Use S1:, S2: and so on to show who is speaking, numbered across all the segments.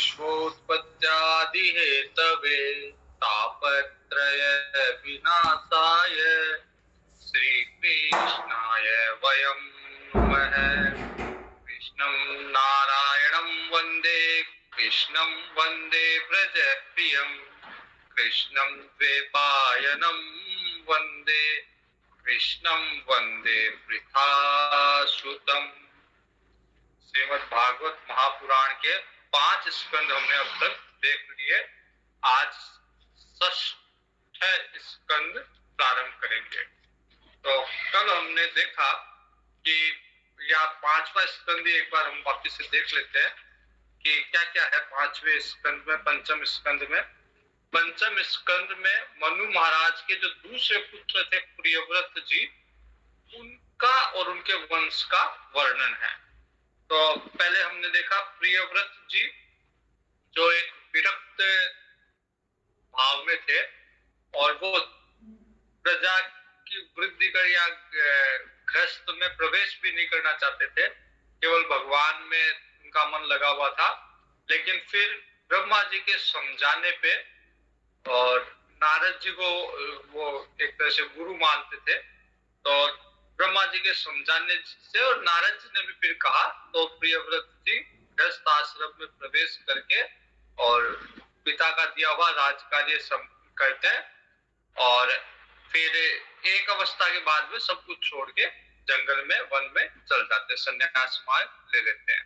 S1: विश्वोत्पत्त्यादिहेतवे तापत्रय विनाशाय श्रीकृष्णाय वयं नुमः। कृष्णं नारायणं वन्दे कृष्णं वन्दे व्रजप्रियं कृष्णं द्वैपायनं वन्दे कृष्णं वन्दे वृथासुतम्। श्रीमद् भागवत महापुराण के 5 स्कंद हमने अब तक देख लिए। आज 6ठ स्कंद प्रारंभ करेंगे। तो कल हमने देखा कि या 5वां स्कंद एक बार हम वापस से देख लेते हैं कि क्या क्या है 5वें स्कंद में। पंचम स्कंद में मनु महाराज के जो दूसरे पुत्र थे प्रियव्रत जी, उनका और उनके वंश का वर्णन है। तो पहले हमने देखा प्रियव्रत जी जो एक विरक्त भाव में थे और वो प्रजा की वृद्धि कर या गृहस्थ में प्रवेश भी नहीं करना चाहते थे, केवल भगवान में उनका मन लगा हुआ था। लेकिन फिर ब्रह्मा जी के समझाने पे और नारद जी को वो एक तरह से गुरु मानते थे, तो ब्रह्मा जी के समझाने से और नारद जी ने भी फिर कहा, तो प्रियव्रत जी गृहस्थ आश्रम में प्रवेश करके और पिता का दिया हुआ राजकार्य करते हैं और फिर एक अवस्था के बाद में सब कुछ छोड़ के जंगल में वन में चल जाते, संन्यास मार्ग ले लेते हैं।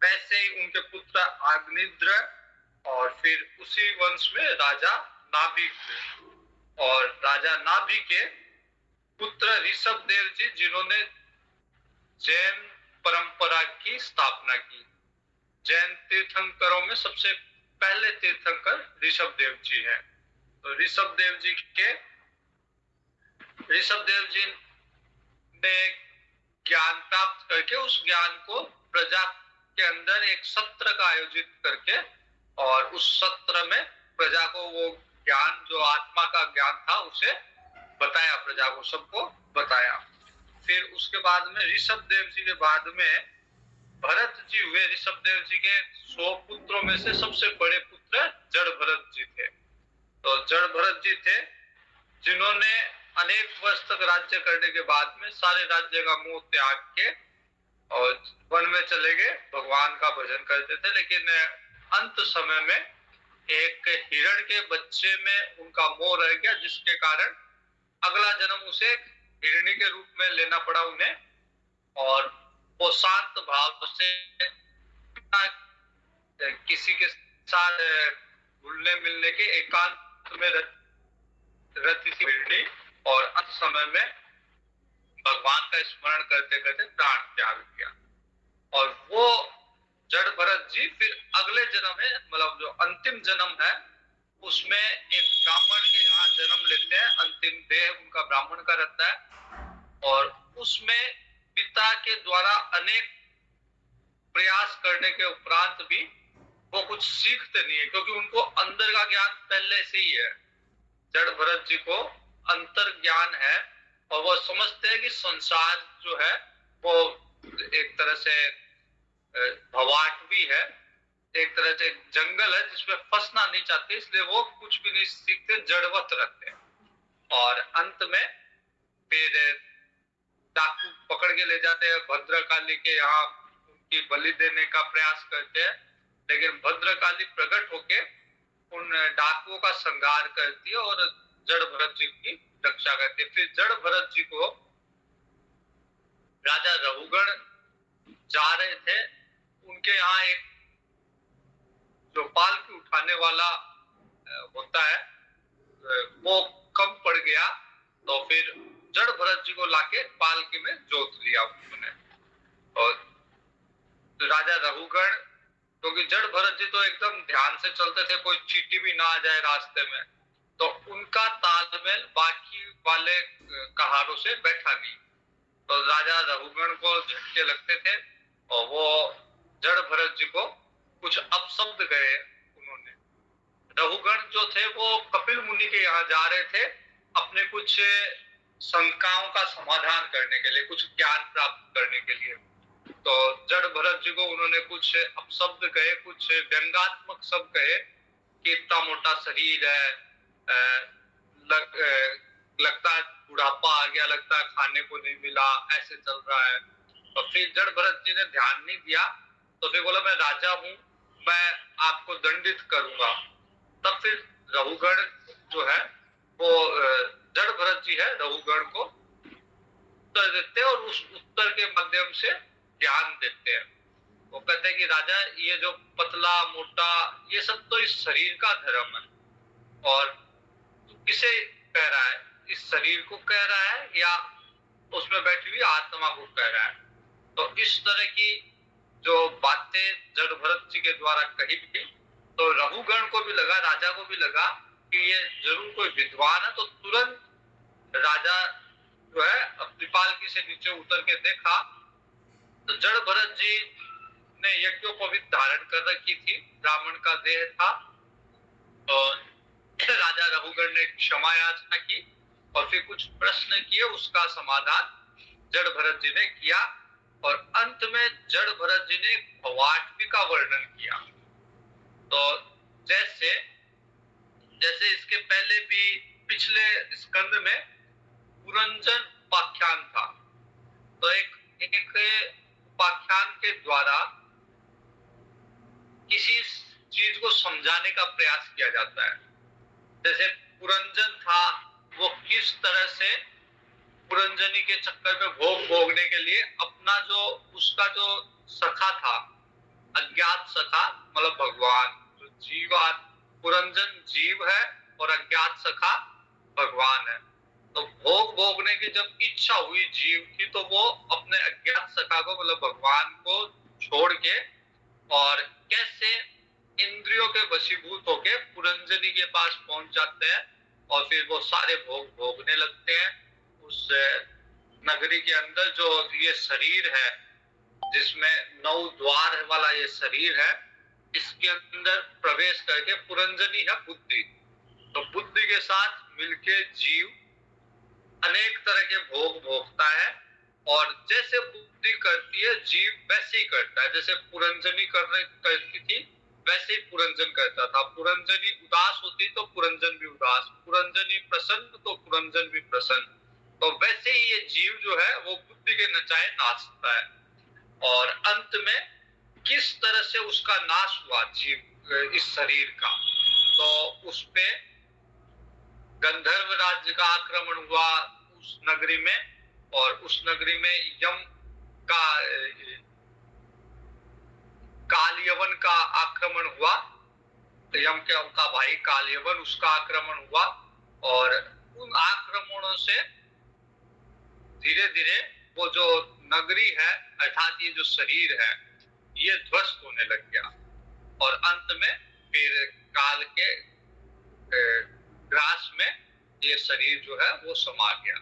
S1: वैसे ही उनके पुत्र अग्निद्र और फिर उसी वंश में राजा नाभि और राजा नाभि के पुत्र ऋषभ देव जी, जिन्होंने जैन परंपरा की स्थापना की। जैन तीर्थंकरों में सबसे पहले तीर्थंकर ऋषभ देव जी हैं। तो ऋषभ देव जी ने ज्ञान प्राप्त करके उस ज्ञान को प्रजा के अंदर एक सत्र का आयोजित करके और उस सत्र में प्रजा को वो ज्ञान जो आत्मा का ज्ञान था उसे बताया, प्रजा को सबको बताया। फिर उसके बाद में ऋषभ देव जी के बाद में भरत जी हुए। ऋषभ देव जी के 100 पुत्रों में से सबसे बड़े पुत्र जड़ भरत जी थे। तो जड़ भरत जी थे जिन्होंने अनेक वर्ष तक राज्य करने के बाद में सारे राज्य का मोह त्याग के और वन में चले गए, भगवान का भजन करते थे। लेकिन अंत समय में एक हिरण के बच्चे में उनका मोह रह गया, जिसके कारण अगला जन्म उसे हिरणी के रूप में लेना पड़ा उन्हें। और वो शांत भाव से किसी के साथ घुलने मिलने के एकांत में रहती थी हिरणी, और अंत समय में भगवान का स्मरण करते करते प्राण त्याग किया। और वो जड़ भरत जी फिर अगले जन्म में, मतलब जो अंतिम जन्म है, उसमें एक ब्राह्मण के यहाँ जन्म लेते हैं। अंतिम देह उनका ब्राह्मण का रहता है और उसमें पिता के द्वारा अनेक प्रयास करने के उपरांत भी वो कुछ सीखते नहीं है, क्योंकि उनको अंदर का ज्ञान पहले से ही है। जड़ भरत जी को अंतर ज्ञान है और वो समझते हैं कि संसार जो है वो एक तरह से भवाट भी है, एक तरह से जंगल है जिसमें फंसना नहीं चाहते, इसलिए वो कुछ भी नहीं सीखते, जड़वत रहते हैं। और अंत में फिर डाकू पकड़ के ले जाते हैं, भद्रकाली के यहाँ उनकी बलि देने का प्रयास करते हैं। लेकिन भद्रकाली प्रकट होके उन डाकुओं का संहार करती है और जड़ भरत जी की रक्षा करती है। फिर जड़ भरत जी को राजा रघुगण जा रहे थे, उनके यहाँ एक जो पालकी उठाने वाला होता है वो कम पड़ गया, तो फिर जड़ भरत जी को लाके पालकी में जोत लिया उन्होंने। और तो राजा रघुगण, क्योंकि जड़ भरत जी तो एकदम ध्यान से चलते थे, कोई चींटी भी ना आ जाए रास्ते में, तो उनका तालमेल बाकी वाले कहारों से बैठा नहीं। तो राजा रघुगण को झटके लगते थे और वो जड़ भरत जी को कुछ अपशब्द गए उन्होंने। रघुगण जो थे वो कपिल मुनि के यहाँ जा रहे थे अपने कुछ शंकाओं का समाधान करने के लिए, कुछ ज्ञान प्राप्त करने के लिए। तो जड़ भरत जी को उन्होंने कुछ अपशब्द कहे, कुछ व्यंग्यात्मक शब्द कहे कि इतना मोटा शरीर है, लगता है बुढ़ापा आ गया, लगता है खाने को नहीं मिला, ऐसे चल रहा है। तो फिर जड़ भरत जी ने ध्यान नहीं दिया, तो फिर बोला मैं राजा हूं, मैं आपको दंडित करूंगा। तब फिर रघुगण जो है वो जड़ भरत जी है, रघुगण को उत्तर देते हैं और उस उत्तर के माध्यम से ज्ञान देते हैं। वो कहते हैं कि राजा, ये जो पतला मोटा ये सब तो इस शरीर का धर्म है, और तू किसे कह रहा है, इस शरीर को कह रहा है या उसमें बैठी हुई आत्मा को कह रहा है। तो इस तरह की जो बातें जड़ भरत जी के द्वारा कही गई, तो रघुगण को भी लगा, राजा को भी लगा कि ये जरूर कोई विद्वान है। तो तुरंत राजा जो है अपनी पालकी से नीचे उतर के देखा, तो जड़ भरत जी ने यज्ञोपवीत धारण कर रखी थी, ब्राह्मण का देह था। और राजा रघुगण ने क्षमा याचना की और फिर कुछ प्रश्न किए, उसका समाधान जड़ भरत जी ने किया। और अंत में जड़ भरत जी ने भवाटवी का वर्णन किया। तो जैसे जैसे इसके पहले भी पिछले स्कंद में पुरंजन उपाख्यान था, तो एक उपाख्यान के द्वारा किसी चीज को समझाने का प्रयास किया जाता है। जैसे पुरंजन था, वो किस तरह से पुरंजनी के चक्कर में भोग भोगने के लिए अपना जो उसका जो सखा था, अज्ञात सखा मतलब भगवान, जो जीवात पुरंजन जीव है और अज्ञात सखा भगवान है। तो भोग भोगने की जब इच्छा हुई जीव की, तो वो अपने अज्ञात सखा को मतलब भगवान को छोड़ के और कैसे इंद्रियों के वशीभूत होके पुरंजनी के पास पहुंच जाते हैं और फिर वो सारे भोग भोगने लगते हैं। उस नगरी के अंदर जो ये शरीर है, जिसमें 9 द्वार वाला ये शरीर है, इसके अंदर प्रवेश करके पुरंजनी है बुद्धि, तो बुद्धि के साथ मिलके जीव अनेक तरह के भोग भोगता है। और जैसे बुद्धि करती है जीव वैसे ही करता है, जैसे पुरंजनी करती थी वैसे ही पुरंजन करता था। पुरंजनी उदास होती तो पुरंजन भी उदास, पुरंजनी प्रसन्न तो पुरंजन भी प्रसन्न। तो वैसे ही ये जीव जो है वो बुद्धि के नचाए नाचता है। और अंत में किस तरह से उसका नाश हुआ जीव इस शरीर का, तो उस पे गंधर्व राज्य का आक्रमण हुआ उस नगरी में, और उस नगरी में यम का कालयवन का आक्रमण हुआ। तो यम के उनका भाई कालयवन, उसका आक्रमण हुआ और उन आक्रमणों से धीरे धीरे वो जो नगरी है अर्थात ये जो शरीर है ये ध्वस्त होने लग गया। और अंत में फिर काल के ग्रास में ये शरीर जो है वो समा गया।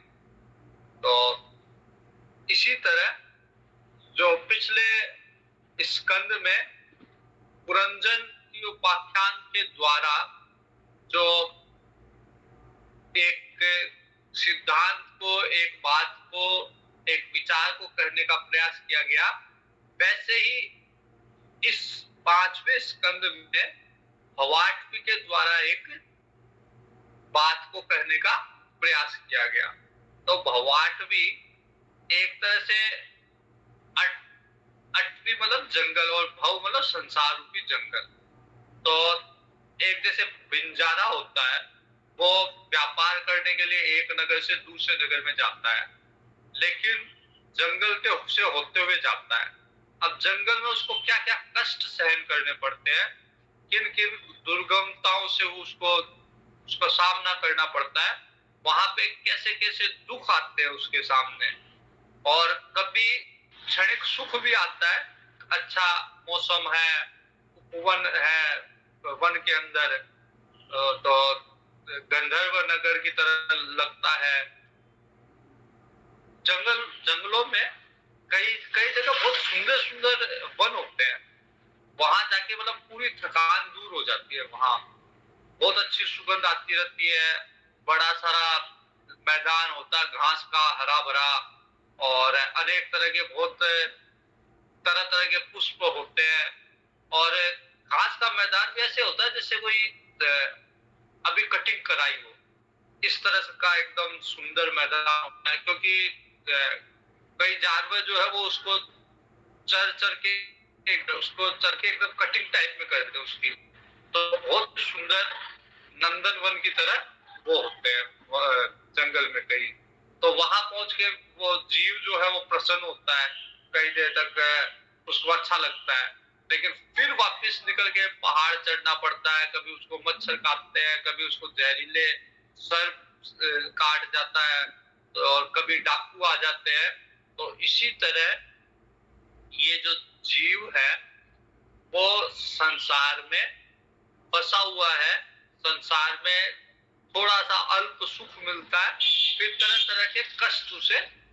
S1: तो इसी तरह जो पिछले स्कंद में पुरंजन की उपाख्यान के द्वारा जो एक सिद्धांत को, एक बात को, एक विचार को करने का प्रयास किया गया, वैसे ही इस 5वें स्कंद में भवाटवी के द्वारा एक बात को कहने का प्रयास किया गया। तो भवाटवी एक तरह से अटवी मतलब जंगल और भव मतलब संसार रूपी जंगल। तो एक जैसे बिंजारा होता है, वो व्यापार करने के लिए एक नगर से दूसरे नगर में जाता है, लेकिन जंगल के से होते हुए जाता है। अब जंगल में उसको क्या क्या कष्ट सहन करने पड़ते हैं, किन किन दुर्गमताओं से उसको सामना करना पड़ता है, वहां पे कैसे कैसे दुख आते हैं उसके सामने। और कभी क्षणिक सुख भी आता है, अच्छा मौसम है, वन है, वन के अंदर तो गंधर्व नगर की तरह लगता है। जंगलों में कई कई जगह बहुत सुंदर सुंदर वन होते हैं, वहां जाके मतलब पूरी थकान दूर हो जाती है। वहां बहुत अच्छी सुगंध आती रहती है, बड़ा सारा मैदान होता है घास का हरा भरा, और अनेक तरह के बहुत तरह तरह के पुष्प होते हैं और घास का मैदान भी ऐसे होता है जैसे कोई अभी कटिंग कराई हो, इस तरह का एकदम सुंदर मैदान होता है। क्योंकि कई जानवर जो है वो उसको चर चर के एकदम कटिंग टाइप में करते हैं उसकी, तो बहुत सुंदर नंदन वन की तरह वो होते हैं जंगल में कई। तो वहां पहुंच के वो जीव जो है वो प्रसन्न होता है, कई देर तक उसको अच्छा लगता है। लेकिन फिर वापस निकल के पहाड़ चढ़ना पड़ता है, कभी उसको मच्छर काटते हैं, कभी उसको जहरीले सर्प काट जाता है, और कभी डाकू आ जाते हैं। तो इसी तरह ये जो जीव है वो संसार में फंसा हुआ है, संसार में थोड़ा सा अल्प सुख मिलता है, फिर तरह तरह के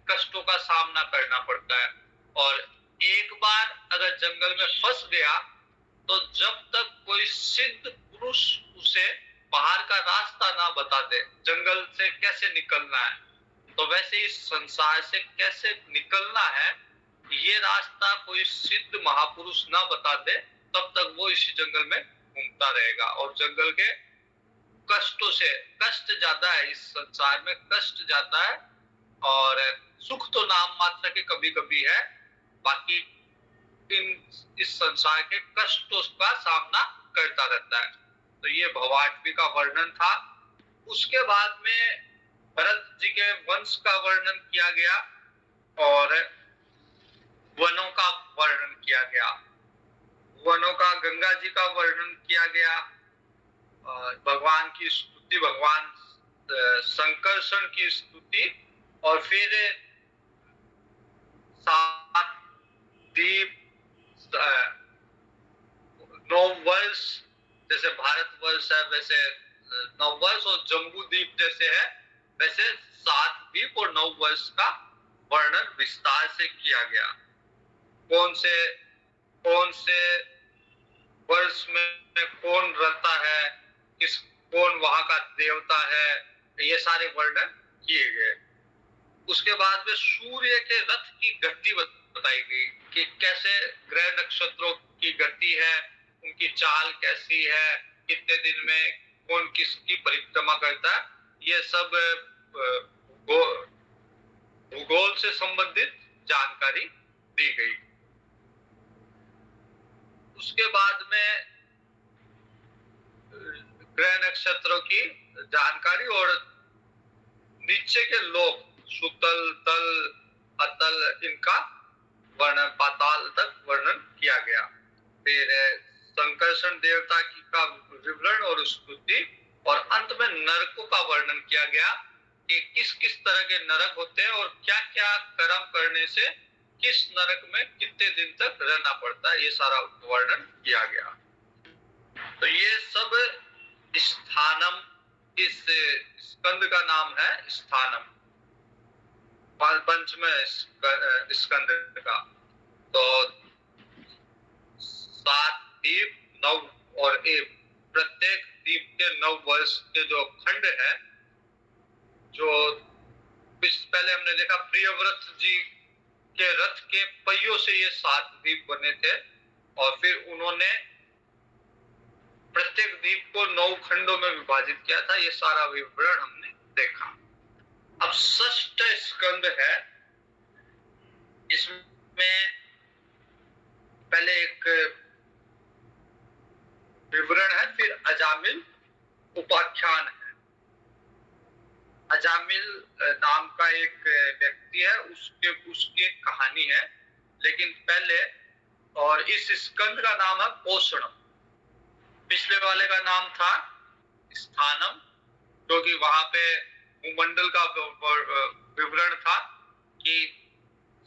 S1: कष्टों का सामना करना पड़ता है। और एक बार अगर जंगल में फंस गया तो जब तक कोई सिद्ध पुरुष उसे बाहर का रास्ता ना बता दे, जंगल से कैसे निकलना है, तो वैसे इस संसार से कैसे निकलना है, ये रास्ता कोई सिद्ध महापुरुष ना बता दे, तब तक वो इसी जंगल में घूमता रहेगा। और जंगल के कष्टों से, कष्ट ज्यादा है इस संसार में, कष्ट ज्यादा है, और सुख तो नाम मात्र के कभी कभी है, बाकी इस संसार के कष्टों का सामना करता रहता है। तो ये भवाटवी का वर्णन था। उसके बाद में भरत जी के वंश का वर्णन किया गया और वनों का वर्णन किया गया। वनों का गंगा जी का वर्णन किया गया, भगवान की स्तुति, भगवान संकर्षण की स्तुति, और फिर सात द्वीप, 9 वर्ष, जैसे भारतवर्ष है वैसे 9 वर्ष, और जम्बू द्वीप जैसे है वैसे 7 द्वीप और 9 वर्ष का वर्णन विस्तार से किया गया। कौन से वर्ष में कौन रहता है, कौन वहां का देवता है, ये सारे वर्णन किए गए। उसके बाद में सूर्य के रथ की गति बताई गई कि कैसे ग्रह नक्षत्रों की गति है, उनकी चाल कैसी है, कितने दिन में कौन किसकी परिक्रमा करता है, ये सब भूगोल से संबंधित जानकारी दी गई। उसके बाद में ग्रह नक्षत्रों की जानकारी और नीचे के लोक, सुतल, तल, अतल, इनका वर्णन, पाताल तक वर्णन किया गया। फिर संकर्षण देवता की का विवरण और स्तुति, और अंत में नरकों का वर्णन किया गया कि किस किस तरह के नरक होते हैं और क्या क्या कर्म करने से किस नरक में कितने दिन तक रहना पड़ता है, ये सारा वर्णन किया गया। तो ये सब स्थानम, इस स्कंद का नाम है स्थानम, पंचम स्कंद का। तो 7 द्वीप, 9, और प्रत्येक द्वीप के 9 वर्ष के जो खंड है, जो पहले हमने देखा प्रियव्रत जी के रथ के पहियों से ये 7 द्वीप बने थे, और फिर उन्होंने प्रत्येक द्वीप को 9 खंडों में विभाजित किया था। ये सारा विवरण हमने देखा। अब षष्ठ स्कंद है, इसमें पहले एक विवरण है, फिर अजामिल उपाख्यान है। अजामिल नाम का एक व्यक्ति है, उसकी कहानी है, लेकिन पहले, और इस स्कंद का नाम है पोषणम। पिछले वाले का नाम था स्थानम, क्योंकि वहां पे भूमंडल का विवरण था कि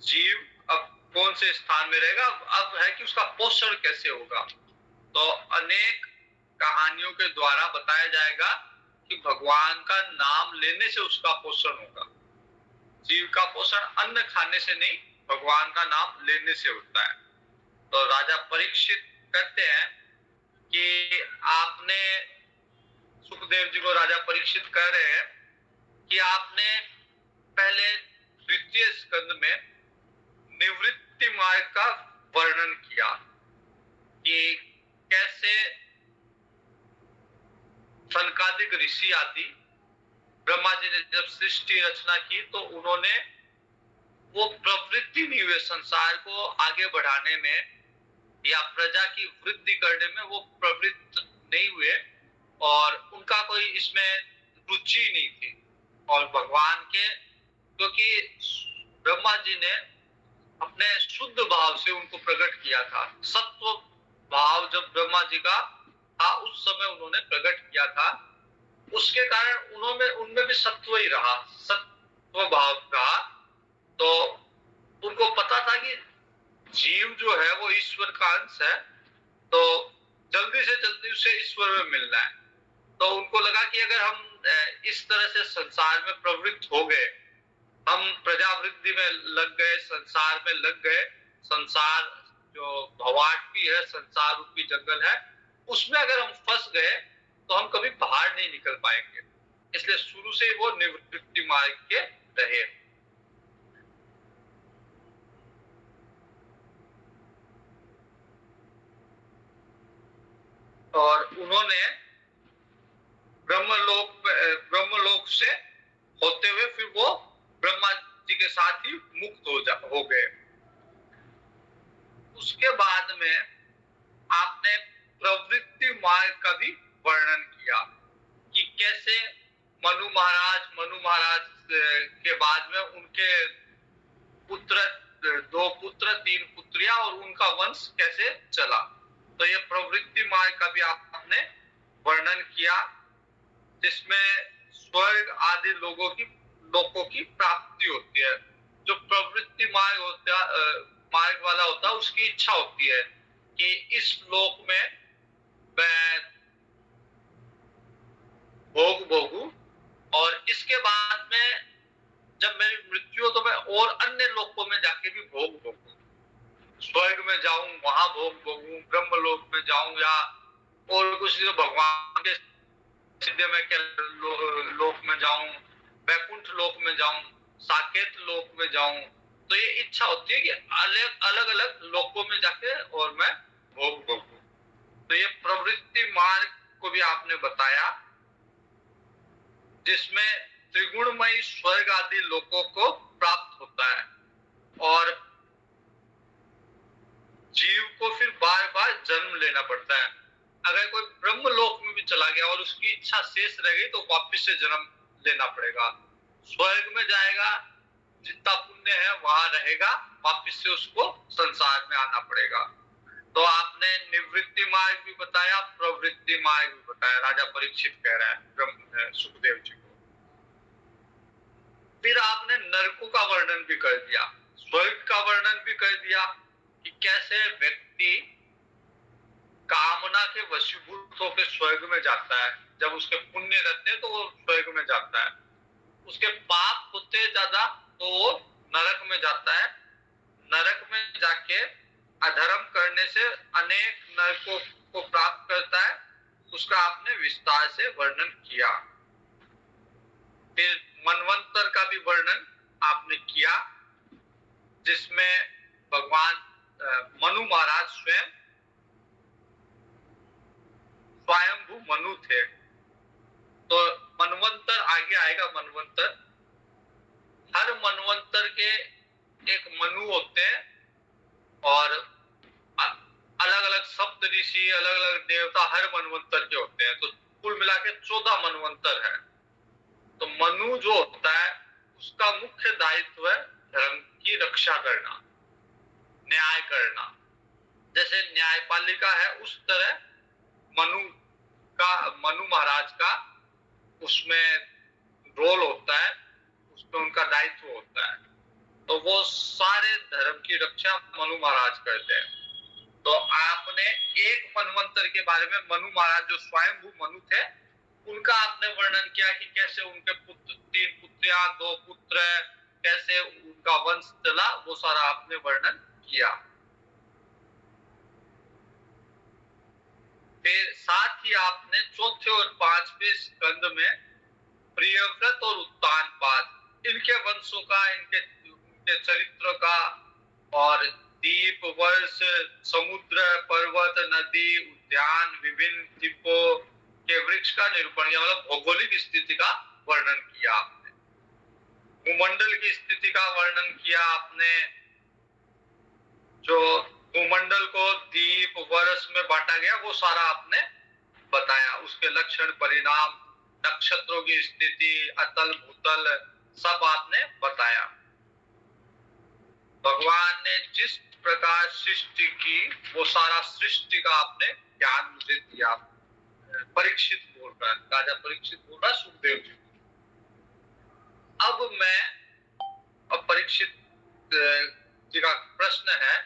S1: जीव अब कौन से स्थान में रहेगा, अब है कि उसका पोषण कैसे होगा। तो अनेक कहानियों के द्वारा बताया जाएगा कि भगवान का नाम लेने से उसका पोषण होगा। जीव का पोषण अन्न खाने से नहीं, भगवान का नाम लेने से होता है। तो राजा परीक्षित कहते हैं कि आपने, सुखदेव जी को राजा परीक्षित कह रहे हैं कि आपने पहले द्वितीय स्कंद में निवृत्ति मार्ग का वर्णन किया कि कैसे सनकादिक ऋषि आदि ब्रह्मा जी ने जब सृष्टि रचना की तो उन्होंने वो प्रवृत्ति नहीं हुए संसार को आगे बढ़ाने में या प्रजा की वृद्धि करने में, वो प्रवृत्त नहीं हुए और उनका कोई इसमें रुचि नहीं थी। और भगवान के, क्योंकि ब्रह्मा जी ने अपने शुद्ध भाव से उनको प्रकट किया था, सत्व भाव जब ब्रह्मा जी का था उस समय उन्होंने प्रकट किया था, उसके कारण उन्होंने उनमें भी सत्व ही रहा, सत्व भाव रहा। तो उनको पता था कि जीव जो है वो ईश्वर का अंश है, तो जल्दी से जल्दी उसे ईश्वर में मिलना है। तो उनको लगा कि अगर हम इस तरह से संसार में प्रवृत्त हो गए, हम प्रजावृद्धि में लग गए, संसार में लग गए, संसार जो भवाटी है, संसार रूपी जंगल है, उसमें अगर हम फंस गए तो हम कभी बाहर नहीं निकल पाएंगे। इसलिए शुरू से वो निवृत्ति मार्ग के रहे। और उन्होंने ब्रह्मलोक से होते हुए फिर वो ब्रह्मा जी के साथ ही मुक्त हो गए। उसके बाद में आपने प्रवृत्ति मार्ग का भी वर्णन किया कि कैसे मनु महाराज के बाद में उनके पुत्र, 2 पुत्र 3 पुत्रियां और उनका वंश कैसे चला। तो ये प्रवृत्ति मार्ग का भी आपने वर्णन किया, जिसमें स्वर्ग आदि लोगों की प्राप्ति होती है। जो प्रवृत्ति मार्ग वाला होता है, उसकी इच्छा होती है कि इस लोक में मैं भोग भोगूं और इसके बाद में जब मेरी मृत्यु हो तो मैं और अन्य लोकों में जाके भी भोग भोगूं, स्वर्ग में जाऊं वहां भोग भोगूं, ब्रह्म लोक में जाऊं या और कुछ भगवान के सिद्ध में के लोक में जाऊं, वैकुंठ लोक में जाऊं, साकेत लोक में जाऊं। तो ये इच्छा होती है कि अलग अलग लोकों में जाके और मैं भोग भोगूं। तो ये प्रवृत्ति मार्ग को भी आपने बताया, जिसमें त्रिगुणमयी स्वर्ग आदि लोकों को प्राप्त होता है और जीव को फिर बार बार जन्म लेना पड़ता है। अगर कोई ब्रह्म लोक में भी चला गया और उसकी इच्छा शेष रह गई तो वापस से जन्म लेना पड़ेगा। स्वर्ग में जाएगा, जितना पुण्य है वहां रहेगा, वापस से उसको संसार में आना पड़ेगा। तो आपने निवृत्ति मार्ग भी बताया, प्रवृत्ति मार्ग भी बताया, राजा परीक्षित कह रहा है सुखदेव जी को। फिर आपने नरकों का वर्णन भी कर दिया, स्वर्ग का वर्णन भी कर दिया कि कैसे व्यक्ति कामना के वशीभूत होकर स्वर्ग में जाता है। जब उसके पुण्य रहते हैं तो वो स्वर्ग में जाता है, उसके पाप होते ज्यादा तो वो नरक में जाता है। नरक में जाके अधर्म करने से अनेक नरकों को प्राप्त करता है, उसका आपने विस्तार से वर्णन किया। फिर मनवंतर का भी वर्णन आपने किया, जिसमें भगवान मनु महाराज स्वयंभू मनु थे। तो मनवंतर आगे आएगा, मनवंतर, हर मनवंतर के एक मनु होते हैं और अलग अलग सप्त ऋषि, अलग अलग देवता हर मनवंतर के होते हैं। तो कुल मिला के 14 मनवंतर है। तो मनु जो होता है उसका मुख्य दायित्व है धर्म की रक्षा करना, न्याय करना। जैसे न्यायपालिका है उस तरह मनु महाराज का उसमें रोल होता है, उसमें उनका दायित्व होता है। तो वो सारे धर्म की रक्षा मनु महाराज करते हैं। तो आपने एक मनवंतर के बारे में, मनु महाराज जो स्वयंभू मनु थे, उनका आपने वर्णन किया कि कैसे उनके पुत्र, 3 पुत्रियां 2 पुत्र, कैसे उनका वंश चला, वो सारा आपने वर्णन किया। फिर साथ ही आपने चौथे और 5वें स्कंद में प्रियव्रत और उत्तानपाद, इनके वंशों का, इनके चरित्र का और द्वीप, वर्ष, समुद्र, पर्वत, नदी, उद्यान, विभिन्न द्वीपों के वृक्ष का निरूपण किया, मतलब भौगोलिक स्थिति का वर्णन किया आपने। भूमंडल की स्थिति का वर्णन किया आपने, जो भूमंडल को द्वीप, वर्ष में बांटा गया वो सारा आपने बताया। उसके लक्षण, परिणाम, नक्षत्रों की स्थिति, अतल भूतल, सब आपने बताया। भगवान ने जिस प्रकार सृष्टि की वो सारा सृष्टि का आपने ज्ञान मुझे दिया। परीक्षित बोल रहा है, राजा परीक्षित बोल रहा है सुखदेव जी। अब परीक्षित जी का प्रश्न है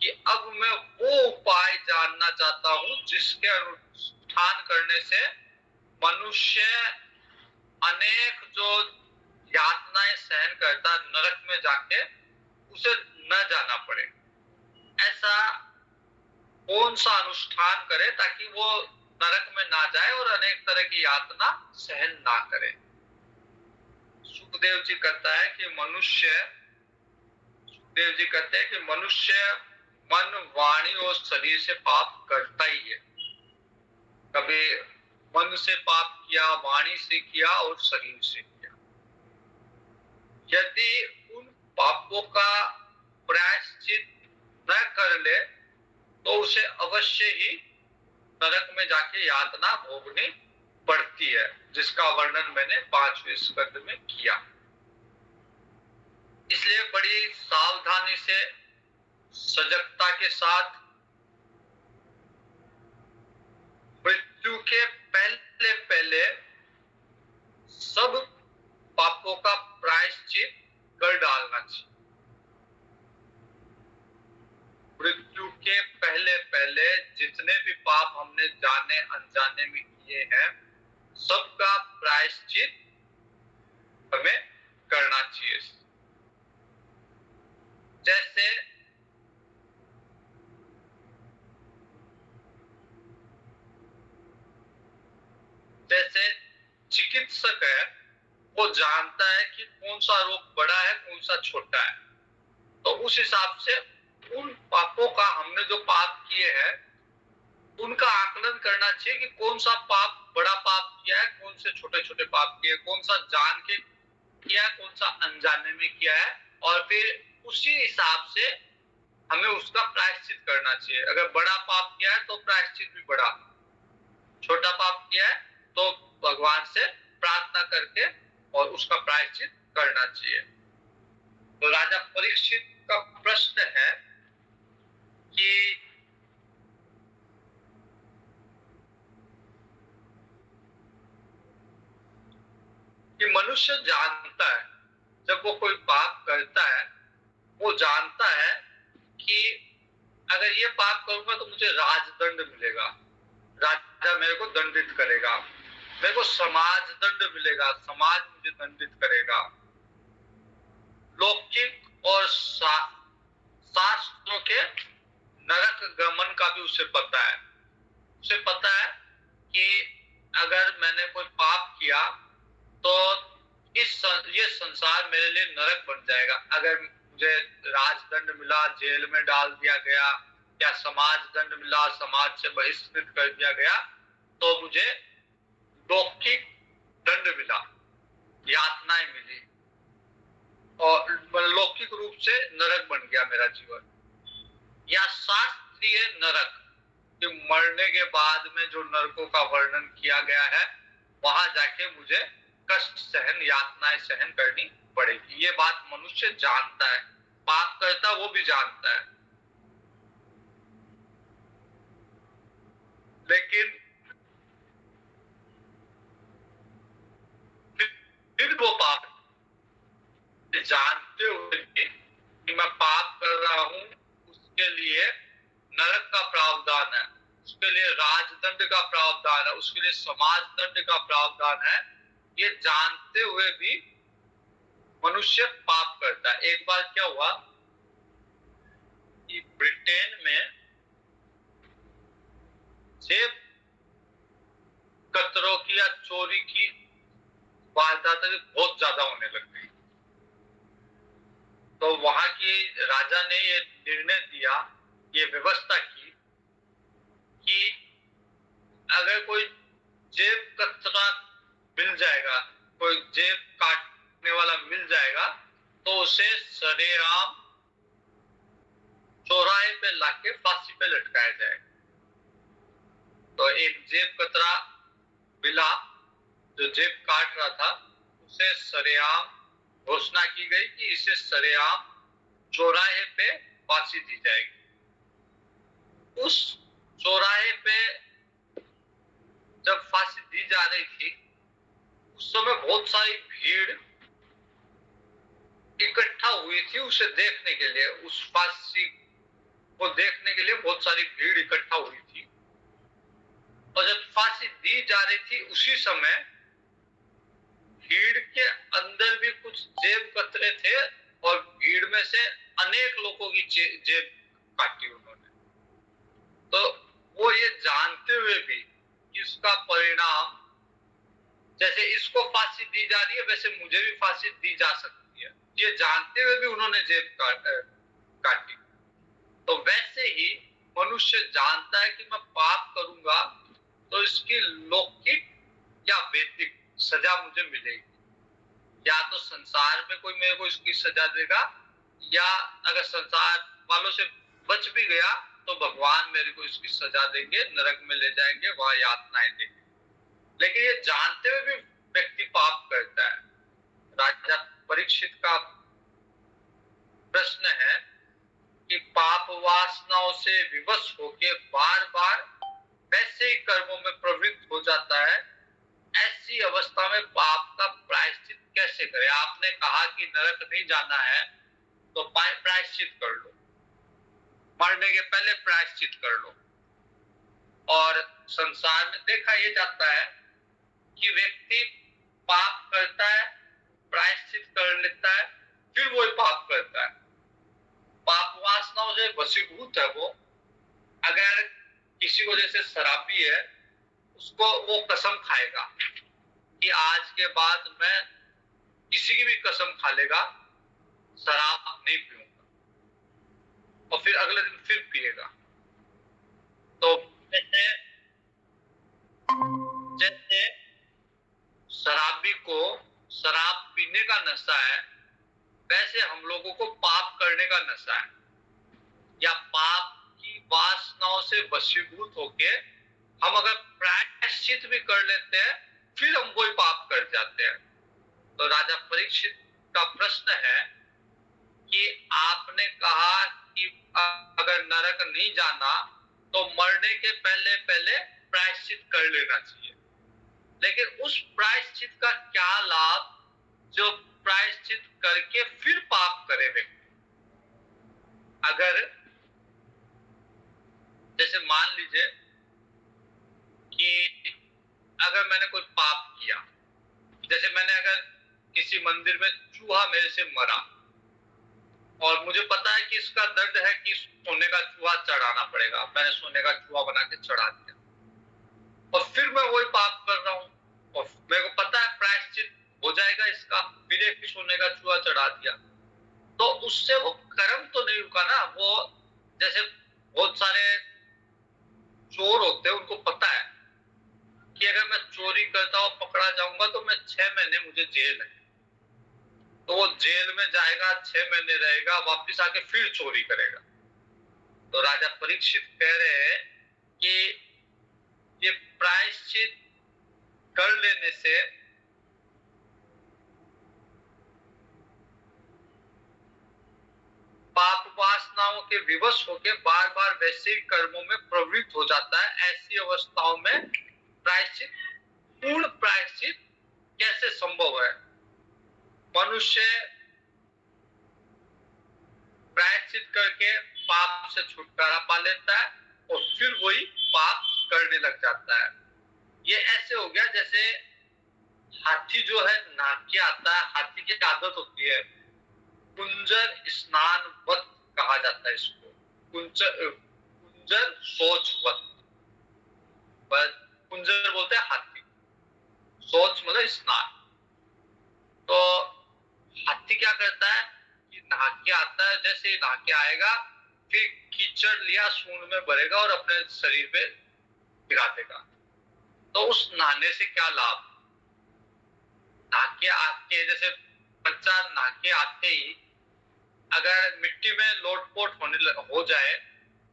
S1: कि अब मैं वो उपाय जानना चाहता हूं जिसके अनुष्ठान करने से मनुष्य अनेक जो यातनाएं सहन करता नरक में जाके उसे न जाना पड़े। ऐसा कौन सा अनुष्ठान करे ताकि वो नरक में ना जाए और अनेक तरह की यातना सहन ना करे। सुखदेव जी कहता है कि सुखदेव जी कहते हैं कि मनुष्य मन, वाणी और शरीर से पाप करता ही है। कभी मन से पाप किया, वाणी से किया और शरीर से किया। यदि उन पापों का प्रायश्चित न कर ले तो उसे अवश्य ही नरक में जाके यातना भोगनी पड़ती है, जिसका वर्णन मैंने 5वें स्कंद में किया। इसलिए बड़ी सावधानी से, सजगता के साथ मृत्यु के पहले पहले सब पापों का प्रायश्चित कर डालना चाहिए। मृत्यु के पहले पहले जितने भी पाप हमने जाने अनजाने में किए हैं सबका प्रायश्चित हमें करना चाहिए। जैसे चिकित्सक है, वो जानता है कि कौन सा रोग बड़ा है कौन सा छोटा है, तो उस हिसाब से उन पापों का, हमने जो पाप किए हैं उनका आकलन करना चाहिए कि कौन सा पाप बड़ा पाप किया है, कौन से छोटे छोटे पाप किए, कौन सा जान के किया है, कौन सा अनजाने में किया है, और फिर उसी हिसाब से हमें उसका प्रायश्चित करना चाहिए। अगर बड़ा पाप किया है तो प्रायश्चित भी बड़ा, छोटा पाप किया है तो भगवान से प्रार्थना करके और उसका प्रायश्चित करना चाहिए। तो राजा परीक्षित का प्रश्न है कि मनुष्य जानता है जब वो कोई पाप करता है, वो जानता है कि अगर ये पाप करूंगा तो मुझे राजदंड मिलेगा, राजा मेरे को दंडित करेगा, मेरे को समाज दंड मिलेगा, समाज मुझे दंडित करेगा। लौकिक और शास्त्रों के नरक गमन का भी उसे पता है। उसे पता है कि अगर मैंने कोई पाप किया तो ये संसार मेरे लिए नरक बन जाएगा। अगर मुझे राजदंड मिला, जेल में डाल दिया गया, या समाज दंड मिला, समाज से बहिष्कृत कर दिया गया, तो मुझे लौकिक दंड मिला, यातनाएं मिली और लौकिक रूप से नरक बन गया मेरा जीवन। या शास्त्रीय नरक, कि मरने के बाद में जो नरकों का वर्णन किया गया है वहां जाके मुझे कष्ट सहन, यातनाएं सहन करनी पड़ेगी। ये बात मनुष्य जानता है, पाप करता वो भी जानता है, लेकिन फिर वो पाप जानते हुए कि मैं पाप कर रहा हूं, उसके लिए नरक का प्रावधान है, उसके लिए राजदंड का प्रावधान है, उसके लिए समाज दंड का प्रावधान है, ये जानते हुए भी मनुष्य पाप करता है। एक बार क्या हुआ कि ब्रिटेन में जेब कतरों की या चोरी की वारदातें बहुत ज्यादा होने लग गई। तो वहां की राजा ने ये निर्णय दिया, ये व्यवस्था की कि अगर कोई जेब कतरा मिल जाएगा, कोई जेब काटने वाला मिल जाएगा, तो उसे सरेआम चौराहे पे लाके फांसी पे लटकाया जाएगा। तो एक जेब कतरा मिला जो जेब काट रहा था, उसे सरेआम घोषणा की गई कि इसे सरेआम चौराहे पे फांसी दी जाएगी। उस चौराहे पे जब फांसी दी जा रही थी, उस समय बहुत सारी भीड़ इकट्ठा हुई थी उसे देखने के लिए। उस फांसी को देखने के लिए बहुत सारी भीड़ इकट्ठा हुई थी। और जब फांसी दी जा रही थी, उसी समय भीड़ के अंदर भी कुछ जेब कतरे थे और भीड़ में से अनेक लोगों की जेब काटी उन्होंने। तो वो ये जानते हुए भी इसका परिणाम, जैसे इसको फांसी दी जा रही है वैसे मुझे भी फांसी दी जा सकती है, ये जानते हुए भी उन्होंने जेब काटी। तो वैसे ही मनुष्य जानता है कि मैं पाप करूंगा तो इसकी लौकिक या वैदिक सजा मुझे मिलेगी। या तो संसार में कोई मेरे को इसकी सजा देगा, या अगर संसार वालों से बच भी गया तो भगवान मेरे को इसकी सजा देंगे, नरक में ले जाएंगे, वहां यातनाएं देंगे। लेकिन ये जानते हुए भी व्यक्ति पाप करता है। राजा परीक्षित का प्रश्न है कि पाप वासनाओं से विवश होकर बार बार वैसे ही कर्मों में प्रवृत्त हो जाता है, ऐसी अवस्था में पाप का प्रायश्चित कैसे करे? आपने कहा कि नरक नहीं जाना है तो प्रायश्चित कर लो, मरने के पहले प्रायश्चित कर लो। और संसार में देखा यह जाता है कि व्यक्ति पाप करता है, प्रायश्चित कर लेता है, फिर वही पाप करता है। पाप वासनाओं से वशीभूत है वो। अगर किसी को, जैसे शराबी है, उसको वो कसम खाएगा कि आज के बाद मैं किसी की भी कसम खा लेगा, शराब नहीं पीऊंगा, और फिर अगले दिन फिर पिएगा। तो जैसे शराबी को शराब पीने का नशा है, वैसे हम लोगों को पाप करने का नशा है, या पाप की वासनाओं से वशीभूत होके हम अगर प्रायश्चित भी कर लेते हैं फिर हम कोई पाप कर जाते हैं। तो राजा परीक्षित का प्रश्न है कि आपने कहा कि अगर नरक नहीं जाना तो मरने के पहले पहले प्रायश्चित कर लेना चाहिए, लेकिन उस प्रायश्चित का क्या लाभ जो प्रायश्चित करके फिर पाप करे व्यक्ति? अगर जैसे मान लीजिए कि अगर मैंने कोई पाप किया, जैसे मैंने अगर किसी मंदिर में चूहा मेरे से मरा और मुझे पता है कि इसका दर्द है कि सोने का चूहा चढ़ाना पड़ेगा, मैंने सोने का चूहा बना के चढ़ा दिया, और फिर मैं वही पाप कर रहा हूँ और मेरे को पता है प्रायश्चित हो जाएगा इसका, फिर एक सोने का चूहा चढ़ा दिया, तो उससे वो कर्म तो नहीं रुका ना। वो जैसे बहुत सारे चोर होते हैं, उनको पता है कि अगर मैं चोरी करता हूँ पकड़ा जाऊंगा तो मैं 6 महीने मुझे जेल है, तो वो जेल में जाएगा, 6 महीने रहेगा, वापिस आके फिर चोरी करेगा। तो राजा परीक्षित कह रहे हैं कि ये प्रायश्चित कर लेने से पाप वासनाओं के विवश होकर बार बार वैसे ही कर्मों में प्रवृत्त हो जाता है। ऐसी अवस्थाओं में प्रायश्चित, पूर्ण प्रायश्चित कैसे संभव है? मनुष्य प्रायश्चित करके पाप से छुटकारा पा लेता है और फिर वही पाप करने लग जाता है। ये ऐसे हो गया जैसे हाथी जो है नहा के आता है, हाथी की आदत होती है, कुंजर स्नानवत कहा जाता है इसको, कुंजर शौचवत, कुंजर बोलते हैं हाथी, शौच मतलब स्नान। तो हाथी क्या करता है कि नहा के आता है, जैसे ही नहा के आएगा फिर कीचड़ लिया सूंड में भरेगा और अपने शरीर पे गिरा देगा। तो उस नहाने से क्या लाभ? नहा के आके, जैसे बच्चा नहा के आते ही अगर मिट्टी में लोटपोट हो जाए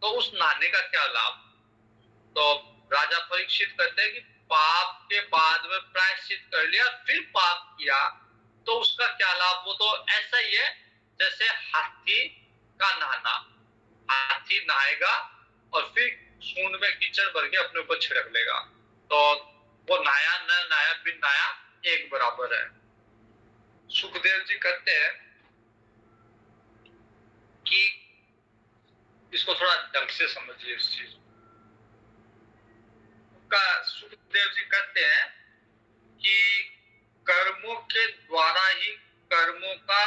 S1: तो उस नहाने का क्या लाभ? तो राजा परीक्षित कहते हैं कि पाप के बाद में प्रायश्चित कर लिया फिर पाप किया तो उसका क्या लाभ? वो तो ऐसा ही है जैसे हाथी का नहाना। हाथी नहाएगा और फिर सूंड में कीचड़ भर के अपने ऊपर छिड़क लेगा, तो वो नहाया न नहाया बिन नहाया एक बराबर है। सुखदेव जी कहते हैं कि इसको थोड़ा ढंग से समझिए इस चीज का। सुखदेव जी कहते हैं कि कर्मों के द्वारा ही कर्मों का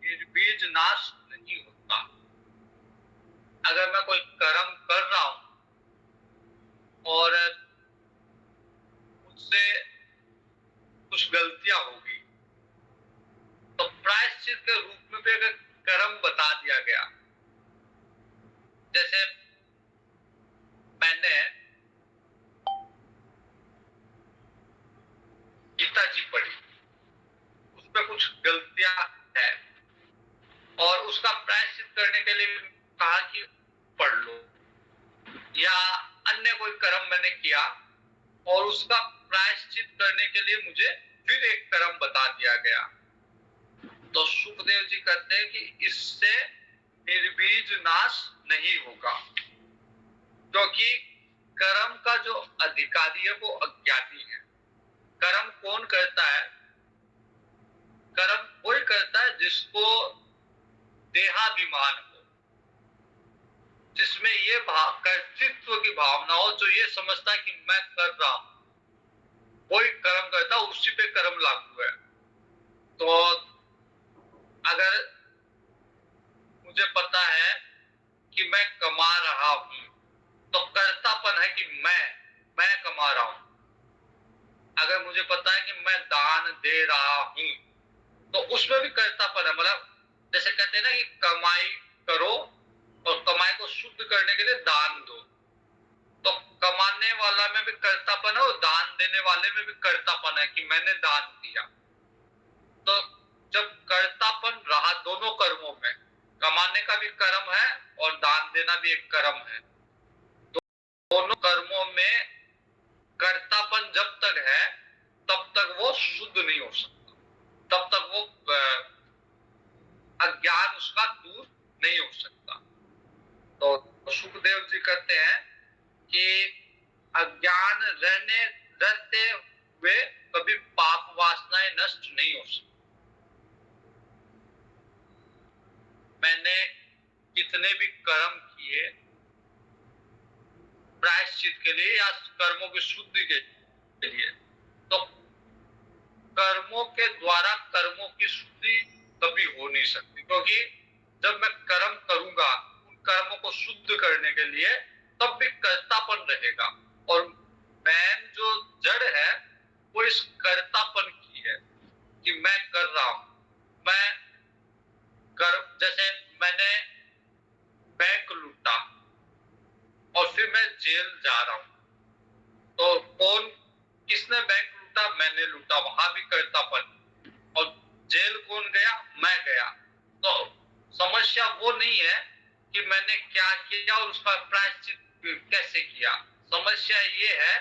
S1: निर्बीज नाश नहीं होता। अगर मैं कोई कर्म कर रहा हूं और मुझसे कुछ गलतियां होगी तो प्रायश्चित के रूप में भी अगर कर्म बता दिया गया, जैसे मैंने गीता जी पढ़ी, उसमें कुछ गलतियां है और उसका प्रायश्चित करने के लिए कहा कि पढ़ लो, या अन्य कोई कर्म मैंने किया और उसका प्रायश्चित करने के लिए मुझे फिर एक कर्म बता दिया गया, तो सुखदेव जी कहते हैं कि इससे निर्बीज नाश नहीं होगा, क्योंकि कर्म का जो अधिकारी है वो अज्ञानी है। कर्म कौन करता है? कर्म कोई करता है जिसको देहाभिमान हो, जिसमें ये कर्तृत्व की भावना हो, जो ये समझता है कि मैं कर रहा हूं, कोई कर्म करता, उसी पे कर्म लागू है। तो अगर मुझे पता है कि मैं कमा रहा हूं तो कर्तापन है कि मैं कमा रहा हूं। अगर मुझे पता है कि मैं दान दे रहा हूं तो उसमें भी कर्तापन है। मतलब जैसे कहते हैं ना कि कमाई करो और कमाई को शुद्ध करने के लिए दान दो, तो कमाने वाला में भी कर्तापन है और दान देने वाले में भी कर्तापन है कि मैंने दान दिया। तो जब कर्तापन रहा दोनों कर्मों में, कमाने का भी कर्म है और दान देना भी एक कर्म है, दोनों कर्मों में कर्तापन जब तक है तब तक वो शुद्ध नहीं हो सकता, तब तक वो अज्ञान उसका दूर नहीं हो सकता। तो सुखदेव जी कहते हैं कि अज्ञान रहते हुए कभी पाप वासनाएं नष्ट नहीं हो सकती। मैंने कितने भी कर्म किए प्रायश्चित के लिए या कर्मों की शुद्धि के लिए, तो कर्मों के द्वारा कर्मों की शुद्धि कभी हो नहीं सकती, क्योंकि जब मैं कर्म करूंगा उन कर्मों को शुद्ध करने के लिए तब भी कर्तापन रहेगा, और मैन जो जड़ है वो इस कर्तापन की है कि मैं कर रहा हूं। मैं जैसे मैंने बैंक लूटा और फिर मैं जेल जा रहा हूं, तो किसने बैंक लूटा? मैंने लूटा, वहां भी कर्तापन। और जेल कौन गया? मैं गया। तो समस्या वो नहीं है कि मैंने क्या किया और उसका प्रायश्चित कैसे किया, समस्या ये है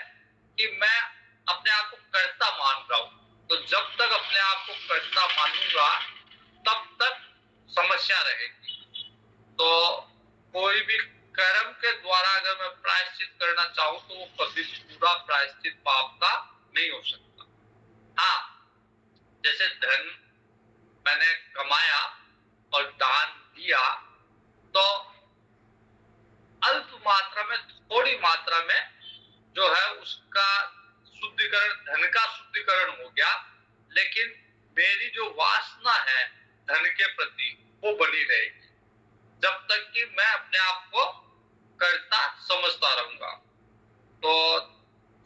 S1: कि मैं अपने आप को कर्ता मान रहा हूं। तो जब तक अपने आप को कर्ता मानूंगा तब तक समस्या रहेगी। तो कोई भी कर्म के द्वारा अगर मैं प्रायश्चित करना चाहूं तो वो कभी पूरा प्रायश्चित पाप का नहीं हो सकता। हाँ, जैसे धन मैंने कमाया और दान दिया तो अल्प मात्रा में, थोड़ी मात्रा में जो है उसका शुद्धिकरण, धन का शुद्धिकरण हो गया, लेकिन मेरी जो वासना है धन के प्रति वो बनी रहेगी जब तक कि मैं अपने आप को कर्ता समझता रहूंगा। तो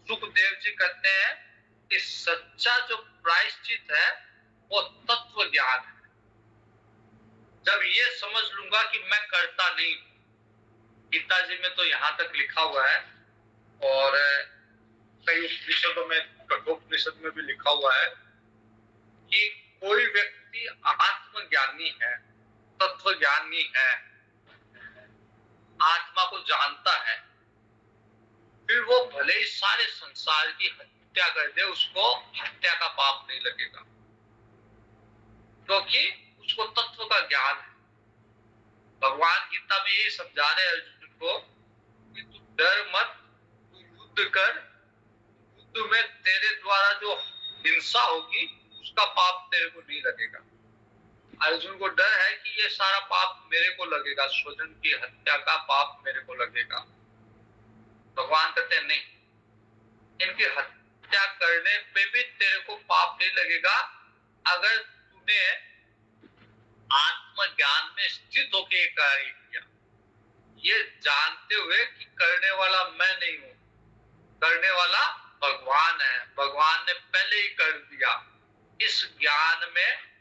S1: सुखदेव जी कहते हैं कि सच्चा जो प्रायश्चित है वो तत्व ज्ञान है। जब ये समझ लूंगा कि मैं करता नहीं, गीता जी में तो यहाँ तक लिखा हुआ है और कई उपनिषदों में, कठोपनिषद में भी लिखा हुआ है कि कोई व्यक्ति आत्मज्ञानी है, तत्वज्ञानी है, आत्मा को जानता है, फिर वो भले ही सारे संसार की हत्या कर दे, उसको हत्या का पाप नहीं लगेगा, क्योंकि उसको तत्व का ज्ञान है। भगवान गीता में ये समझा रहे अर्जुन को कि तू डर मत, तू युद्ध कर, युद्ध में तेरे द्वारा जो हिंसा होगी उसका पाप तेरे को नहीं लगेगा। अर्जुन को डर है कि ये सारा पाप मेरे को लगेगा, स्वजन की हत्या का पाप मेरे को लगेगा। भगवान कहते हैं नहीं, इनकी हत्या करने पे भी तेरे को पाप नहीं लगेगा, अगर तूने आत्मज्ञान में स्थित होकर कार्य किया, ये जानते हुए कि करने वाला मैं नहीं हूं, करने वाला भगवान है, भगवान ने पहले ही कर दिया। इस ज्ञान में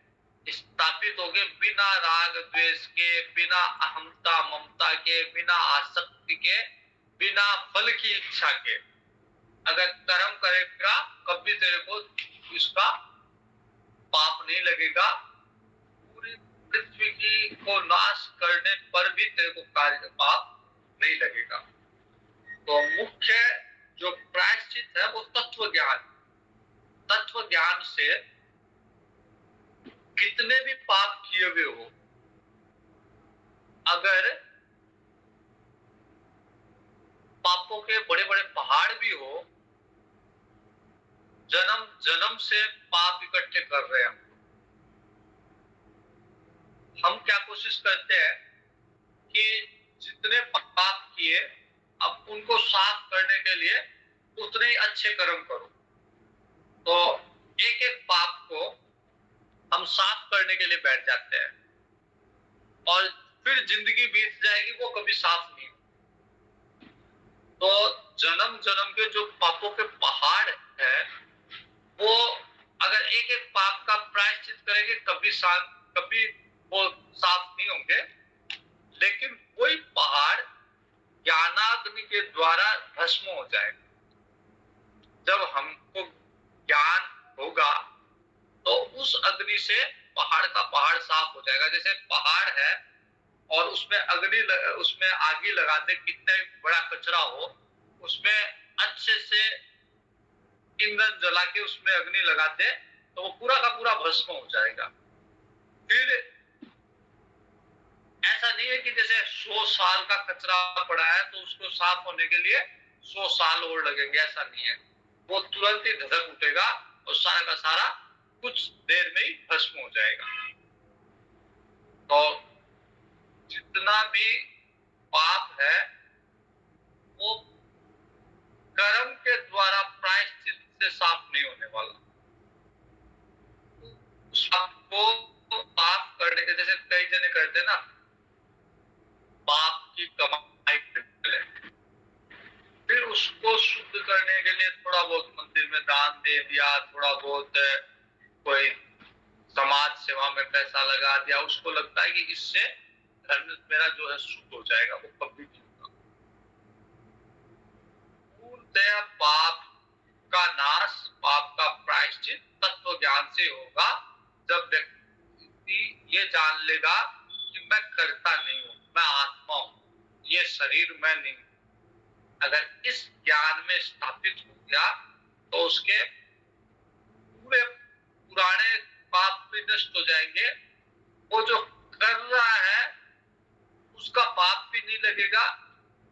S1: स्थापित हो गए, बिना राग द्वेष के, बिना अहमता ममता के, बिना आसक्ति के, बिना फल की इच्छा के अगर कर्म करेगा कभी तेरे को इसका पाप नहीं लगेगा। पूरी पृथ्वी की को नाश करने पर भी तेरे को कार्य पाप नहीं लगेगा। तो मुख्य जो प्रायश्चित है वो तत्व ज्ञान, तत्व ज्ञान से कितने भी पाप किए हुए हो, अगर पापों के बड़े बड़े पहाड़ भी हो, जन्म जन्म से पाप इकट्ठे कर रहे हैं, हम क्या कोशिश करते हैं कि जितने पाप किए अब उनको साफ करने के लिए उतने ही अच्छे कर्म करो। तो एक एक पाप को हम साफ करने के लिए बैठ जाते हैं और फिर जिंदगी बीत जाएगी, वो कभी साफ नहीं। तो जन्म जन्म के जो पापों के पहाड़ है वो अगर एक एक पाप का प्रायश्चित करेंगे कभी वो साफ नहीं होंगे, लेकिन कोई पहाड़ ज्ञानाग्नि के द्वारा भस्म हो जाएगा। जब हमको ज्ञान होगा तो उस अग्नि से पहाड़ का पहाड़ साफ हो जाएगा। जैसे पहाड़ है और उसमें उसमें आगी लगा दे, कितना बड़ा कचरा हो, उसमें अच्छे से ईंधन जला के उसमें अग्नि लगा दे तो वो पूरा का पूरा भस्म हो जाएगा। फिर ऐसा नहीं है कि जैसे 100 साल का कचरा पड़ा है तो उसको साफ होने के लिए 100 साल और लगेंगे, ऐसा नहीं है। वो तुरंत ही धधक उठेगा और सारा का सारा कुछ देर में ही भस्म हो जाएगा। तो जितना भी पाप है वो कर्म के द्वारा प्रायश्चित से साफ नहीं होने वाला। उस पाप को पाप करने के, जैसे कई जने करते ना, पाप की कमाई फिर उसको शुद्ध करने के लिए थोड़ा बहुत मंदिर में दान दे दिया, थोड़ा बहुत कोई समाज सेवा में पैसा लगा दिया, उसको लगता है कि इससे धर्म मेरा जो है शुद्ध हो जाएगा। वो कभी नहीं होगा। पूर्णतः पाप का नाश, पाप का प्रायश्चित तत्व ज्ञान से होगा, जब व्यक्ति ये जान लेगा कि मैं करता नहीं हूं, मैं आत्मा हूं, ये शरीर मैं नहीं हूं। अगर इस ज्ञान में स्थापित हो गया तो उसके पूरे पुराने पाप भी नष्ट हो जाएंगे। वो जो कर रहा है उसका पाप भी नहीं लगेगा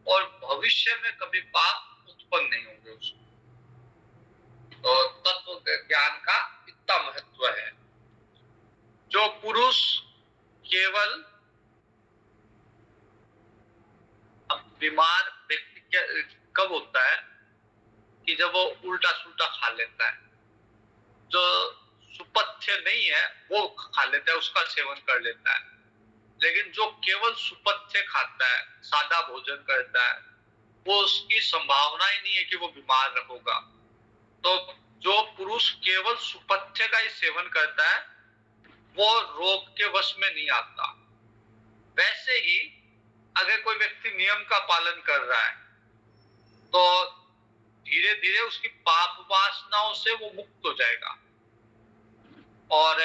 S1: और भविष्य में कभी पाप उत्पन्न नहीं होंगे उसको। तो तत्व ज्ञान का इतना महत्व है। जो पुरुष केवल बीमार व्यक्ति कब होता है कि जब वो उल्टा सुल्टा खा लेता है, जो सुपथ्य नहीं है वो खा लेता है, उसका सेवन कर लेता है। लेकिन जो केवल सुपथ्य खाता है, सादा भोजन करता है, वो उसकी संभावना ही नहीं है कि वो बीमार होगा। तो जो पुरुष केवल सुपथ्य का ही सेवन करता है वो रोग के वश में नहीं आता। वैसे ही अगर कोई व्यक्ति नियम का पालन कर रहा है तो धीरे धीरे उसकी पाप वासनाओं से वो मुक्त हो जाएगा और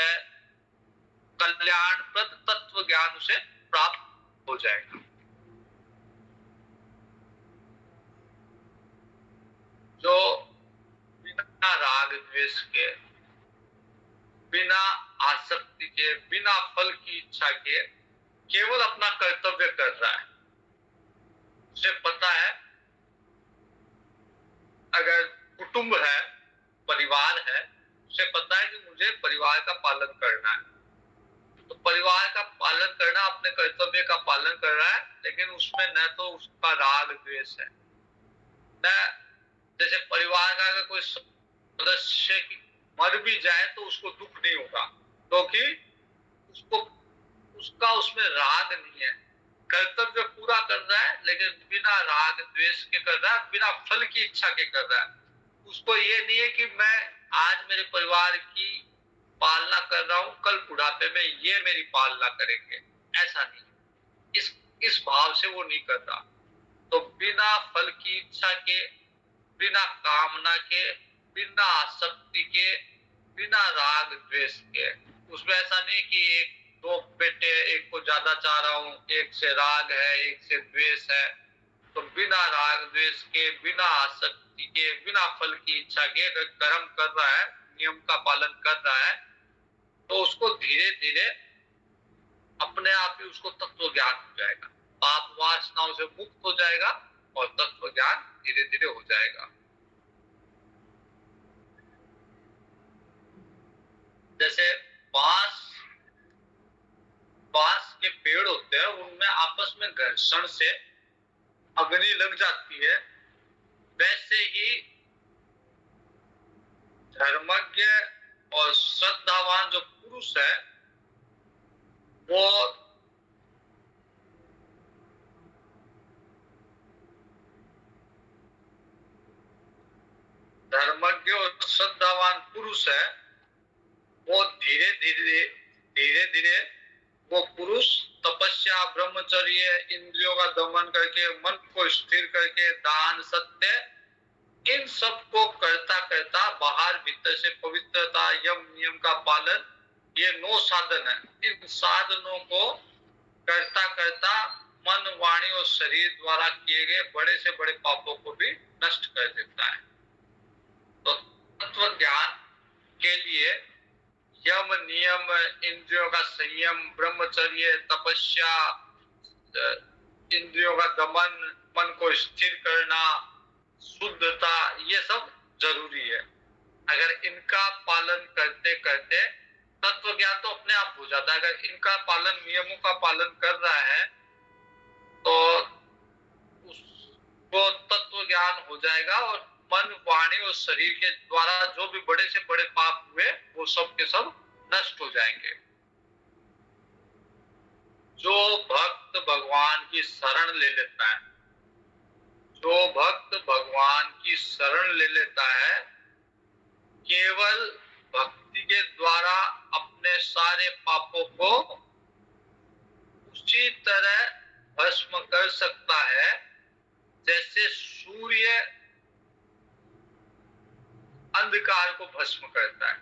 S1: कल्याणप्रद तत्व ज्ञान उसे प्राप्त हो जाएगा। जो बिना राग द्वेष के, बिना आसक्ति के, बिना फल की इच्छा के केवल अपना कर्तव्य कर रहा है, उसे पता है अगर कुटुंब है, परिवार है, उसे पता है कि मुझे परिवार का पालन करना है, तो परिवार का पालन करना, अपने कर्तव्य का पालन कर रहा है, लेकिन उसमें न तो उसका राग द्वेष है, न जैसे परिवार का अगर कोई सदस्य मर भी जाए तो उसको दुख नहीं होगा, क्योंकि उसको उसका उसमें राग नहीं है, कर्तव्य पूरा कर रहा है लेकिन बिना राग द्वेष के कर रहा है, बिना फल की इच्छा के कर रहा है। उसको ये नहीं है कि मैं आज मेरे परिवार की पालना कर रहा हूं, कल बुढ़ापे में ये मेरी पालना करेंगे, ऐसा नहीं। इस भाव से वो नहीं करता। तो बिना फल की इच्छा के, बिना कामना के, बिना आसक्ति के, बिना राग द्वेष के, उसमें ऐसा नहीं कि एक दो बेटे, एक को ज्यादा चाह रहा हूं, एक से राग है, एक से द्वेष है, तो बिना राग द्वेष के, बिना आसक्ति के, बिना फल की इच्छा के अगर कर्म कर रहा है, नियम का पालन कर रहा है, तो उसको धीरे धीरे अपने आप ही उसको तत्व ज्ञान हो जाएगा, पाप वासनाओं से मुक्त हो जाएगा और तत्व ज्ञान धीरे धीरे हो जाएगा। जैसे बांस के पेड़ होते हैं, उनमें आपस में घर्षण से अग्नि लग जाती है, वैसे ही धर्मज्ञ और श्रद्धावान जो पुरुष है वो धर्मज्ञ और श्रद्धावान पुरुष है, वो धीरे धीरे वो पुरुष तपस्या, ब्रह्मचर्य, इंद्रियों का दमन करके, मन को स्थिर करके, दान, सत्य, इन सब को करता करता बाहर भीतर से पवित्रता, यम नियम का पालन, ये 9 साधन है, इन साधनों को करता करता मन, वाणी और शरीर द्वारा किए गए बड़े से बड़े पापों को भी नष्ट कर देता है। तो तत्व ज्ञान के लिए यम नियम, इंद्रियों का संयम, ब्रह्मचर्य, तपस्या, इंद्रियों का दमन, मन को स्थिर करना, शुद्धता, ये सब जरूरी है। अगर इनका पालन करते करते तत्व ज्ञान तो अपने आप हो जाता है। अगर इनका पालन, नियमों का पालन कर रहा है तो उसको तत्व ज्ञान हो जाएगा और मन, वाणी और शरीर के द्वारा जो भी बड़े से बड़े पाप हुए वो सब के सब नष्ट हो जाएंगे। जो भक्त भगवान की शरण ले लेता है, जो भक्त भगवान की शरण ले लेता है, केवल भक्ति के द्वारा अपने सारे पापों को उसी तरह भस्म कर सकता है जैसे सूर्य अंधकार को भस्म करता है।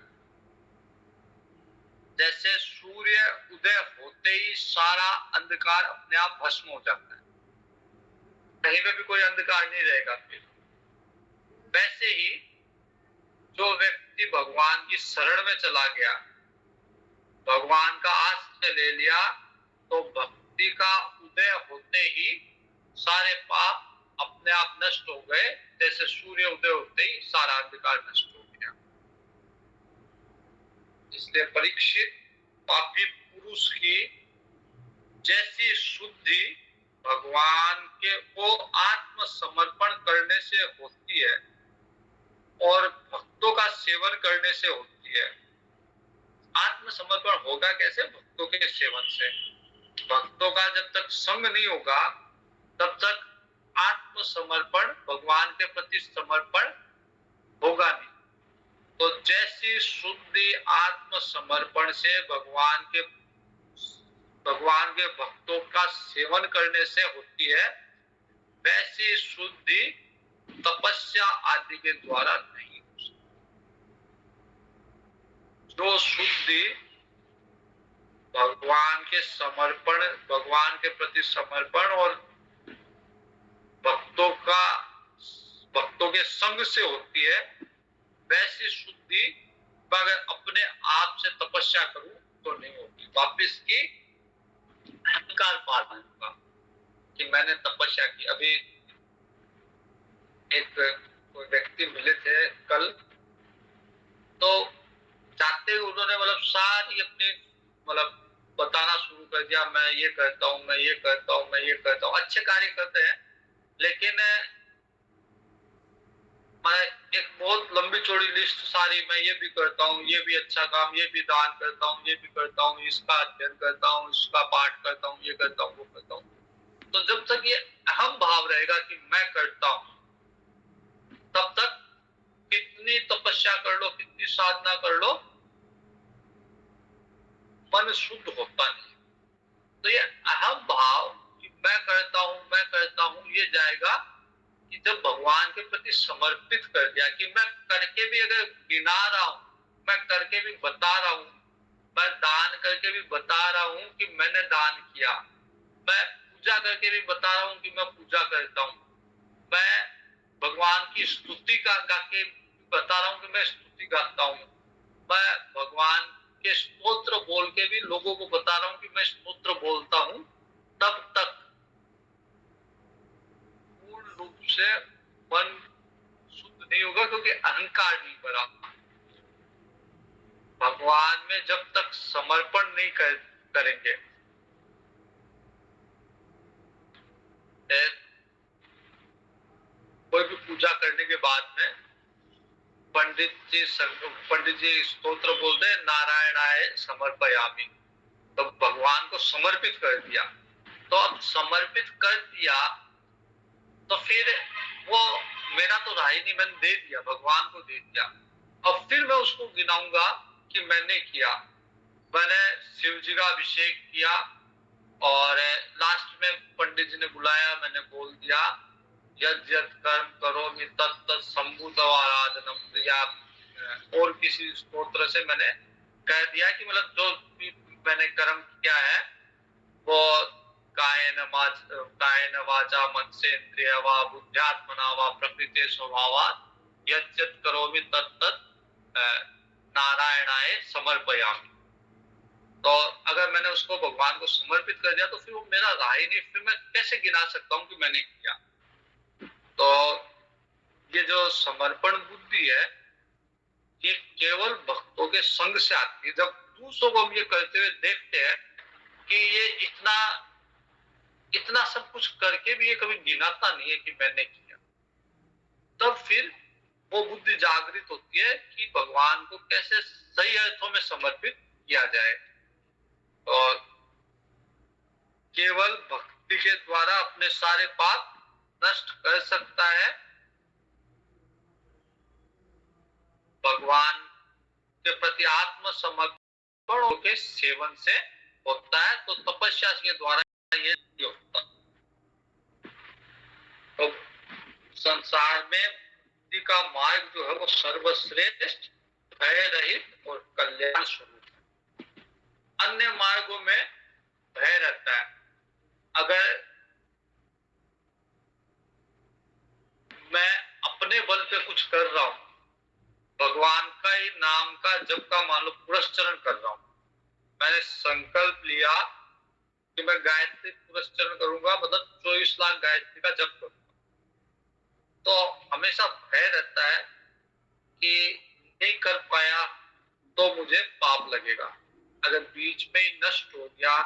S1: जैसे सूर्य उदय होते ही सारा अंधकार अपने आप भस्म हो जाता है, कहीं पे भी कोई अंधकार नहीं रहेगा फिर। वैसे ही जो व्यक्ति भगवान की शरण में चला गया, भगवान का आश्रय ले लिया, तो भक्ति का उदय होते ही सारे पाप अपने आप नष्ट हो गए, जैसे सूर्य उदय होते ही सारा अंधकार नष्ट हो गया। इसलिए परीक्षित, पापी पुरुष की जैसी शुद्धि भगवान के को आत्मसमर्पण करने से होती है और भक्तों का सेवन करने से होती है। आत्मसमर्पण होगा कैसे? भक्तों के सेवन से। भक्तों का जब तक संग नहीं होगा तब तक आत्मसमर्पण, भगवान के प्रति समर्पण होगा नहीं। तो जैसी शुद्धि आत्मसमर्पण से भगवान के भगवान के भक्तों का सेवन करने से होती है, वैसी शुद्धि तपस्या आदि के द्वारा नहीं हो सकती। जो शुद्धि भगवान के समर्पण, भगवान के प्रति समर्पण और भक्तों के संग से होती है, वैसी शुद्धि अगर अपने आप से तपस्या करूं तो नहीं होती। वापिस की अहंकार पालना होगा कि मैंने तपस्या की। अभी एक कोई व्यक्ति मिले थे कल, तो जाते उन्होंने सारी अपनी बताना शुरू कर दिया, मैं ये करता हूँ, मैं ये करता हूँ, मैं ये करता हूँ। अच्छे कार्य करते हैं, लेकिन मैं एक बहुत लंबी चौड़ी लिस्ट सारी, मैं ये भी करता हूँ, ये भी अच्छा काम, ये भी दान करता हूँ, ये भी करता हूँ, इसका अध्ययन करता हूँ, इसका पाठ करता हूँ, ये करता हूँ, वो करता हूँ। तो जब तक ये अहम भाव रहेगा कि मैं करता हूँ, तब तक कितनी तपस्या कर लो, कितनी साधना कर लो, मन शुद्ध होता नहीं। तो ये अहम भाव कि मैं करता हूँ, मैं करता हूँ, ये जाएगा कि जब भगवान के प्रति समर्पित कर दिया कि मैं करके भी अगर गिना रहा हूं, मैं करके भी बता रहा हूं, मैं दान करके भी बता रहा हूं कि मैंने दान किया, मैं पूजा करके भी बता रहा हूं कि मैं पूजा करता हूं, मैं भगवान की स्तुति गा के बता रहा हूं कि मैं स्तुति गाता हूं, मैं भगवान के स्तोत्र बोल के भी लोगों को बता रहा हूं कि मैं स्तोत्र बोलता हूं, तब तक पूर्ण रूप से मन शुद्ध नहीं होगा, क्योंकि अहंकार नहीं भरा। भगवान में जब तक समर्पण नहीं करेंगे, कोई भी पूजा करने के बाद में पंडित जी स्तोत्र बोलते हैं, नारायणाय समर्पयामि, तो भगवान को समर्पित कर दिया। तो अब समर्पित कर दिया तो फिर वो मेरा तो रहा ही नहीं, मैंने दे दिया, भगवान को दे दिया। अब फिर मैं उसको गिनाऊंगा कि मैंने किया, मैंने शिव जी का अभिषेक किया, और लास्ट में पंडित जी ने बुलाया, मैंने बोल दिया यद यद कर्म करोमि तत् तत् संभूत आराधनम, या और किसी स्तोत्र से मैंने कह दिया कि जो भी मैंने कर्म किया है वो कायेन वाचा मनसेन्द्रिय वा बुद्ध्यात्मना वा प्रकृति स्वभावात् यद यद करोमि तत् तत् नारायणाय समर्पयामि। तो अगर मैंने उसको भगवान को समर्पित कर दिया तो फिर वो मेरा रहा ही नहीं, फिर मैं कैसे गिना सकता हूँ कि मैंने किया। तो ये जो समर्पण बुद्धि है, ये केवल भक्तों के संग से आती है। जब दूसरों को हम ये करते हुए देखते हैं कि ये इतना सब कुछ करके भी ये कभी गिनाता नहीं है कि मैंने किया, तब फिर वो बुद्धि जागृत होती है कि भगवान को कैसे सही अर्थों में समर्पित किया जाए। और केवल भक्ति के द्वारा अपने सारे पाप नष्ट कर सकता है। भगवान के प्रति आत्म समर्पण के सेवन से होता है, तो तपस्या के द्वारा ये होता है। तो संसार में मुक्ति का मार्ग जो है वो सर्वश्रेष्ठ, भय रहित और कल्याण स्वरूप है। अन्य मार्गों में भय रहता है। अगर मैं अपने बल पे कुछ कर रहा हूं, भगवान का ही नाम का जप का मान लो पुरस्चरण कर रहा हूं, मैंने संकल्प लिया कि मैं गायत्री पुरस्चरण करूंगा, 24 लाख गायत्री का जप करूंगा, तो हमेशा भय रहता है कि नहीं कर पाया तो मुझे पाप लगेगा। अगर बीच में ही नष्ट हो गया,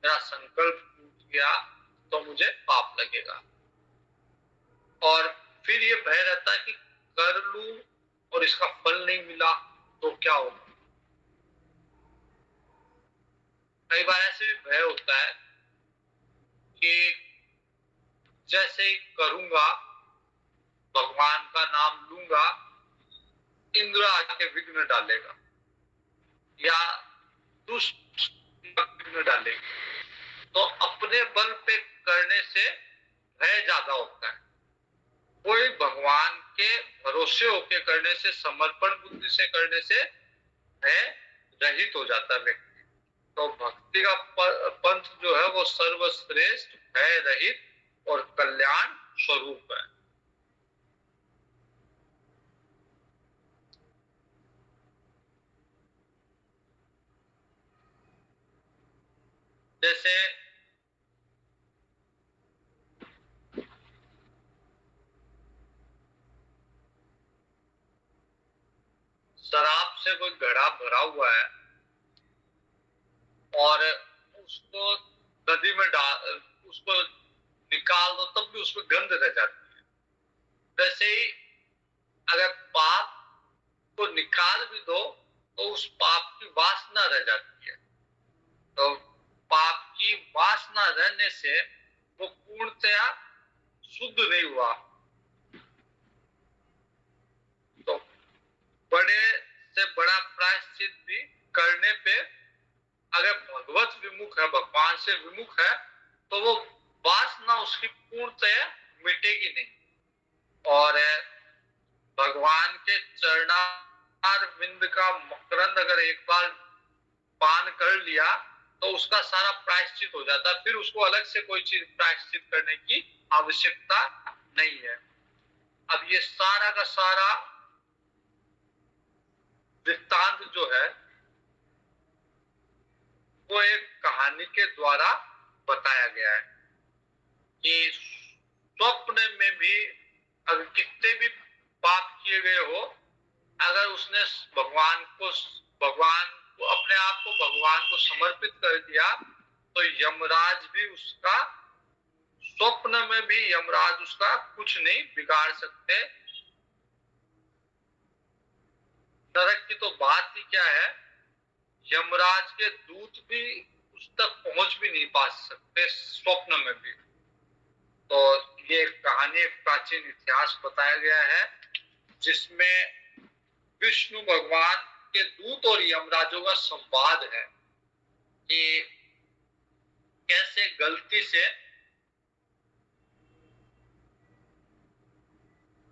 S1: मेरा संकल्प टूट गया, तो मुझे पाप लगेगा। और फिर ये भय रहता है कि कर लूं और इसका फल नहीं मिला तो क्या होगा। कई बार ऐसे भी भय होता है कि जैसे ही करूंगा, भगवान का नाम लूंगा, इंद्र आके विघ्न डालेगा या दुष्ट विघ्न डालेगा। तो अपने बल पे करने से भय ज्यादा होता है। कोई भगवान के भरोसे होके करने से, समर्पण बुद्धि से करने से भय रहित हो जाता है व्यक्ति। तो भक्ति का पंथ जो है वो सर्वश्रेष्ठ, भय रहित और कल्याण स्वरूप है। जैसे शराब से कोई घड़ा भरा हुआ है और उसको नदी में डाल, उसको निकाल दो तब भी उसमें गंध रह जाती है। वैसे ही अगर पाप को निकाल भी दो तो उस पाप की वासना रह जाती है। तो पाप की वासना रहने से वो पूर्णतया शुद्ध नहीं हुआ। तो बड़े से बड़ा प्रायश्चित भी करने पे अगर भगवत विमुख है, भगवान से विमुख है, तो वो वासना उसकी पूर्णतया मिटेगी नहीं। और भगवान के चरणार बिंद का मकरंद अगर एक बार पान कर लिया तो उसका सारा प्रायश्चित हो जाता है। फिर उसको अलग से कोई चीज प्रायश्चित करने की आवश्यकता नहीं है। अब ये सारा का सारा वृत्तांत जो है वो एक कहानी के द्वारा बताया गया है कि स्वप्न में भी अगर कितने भी पाप किए गए हो, अगर उसने भगवान को अपने आप को भगवान को समर्पित कर दिया तो यमराज भी उसका, स्वप्न में भी यमराज उसका कुछ नहीं बिगाड़ सकते। नरक की तो बात ही क्या है, यमराज के दूत भी उस तक पहुंच भी नहीं पा सकते स्वप्न में भी। तो ये कहानी, एक प्राचीन इतिहास बताया गया है जिसमें विष्णु भगवान के दूत और यमराजों का संवाद है कि कैसे गलती से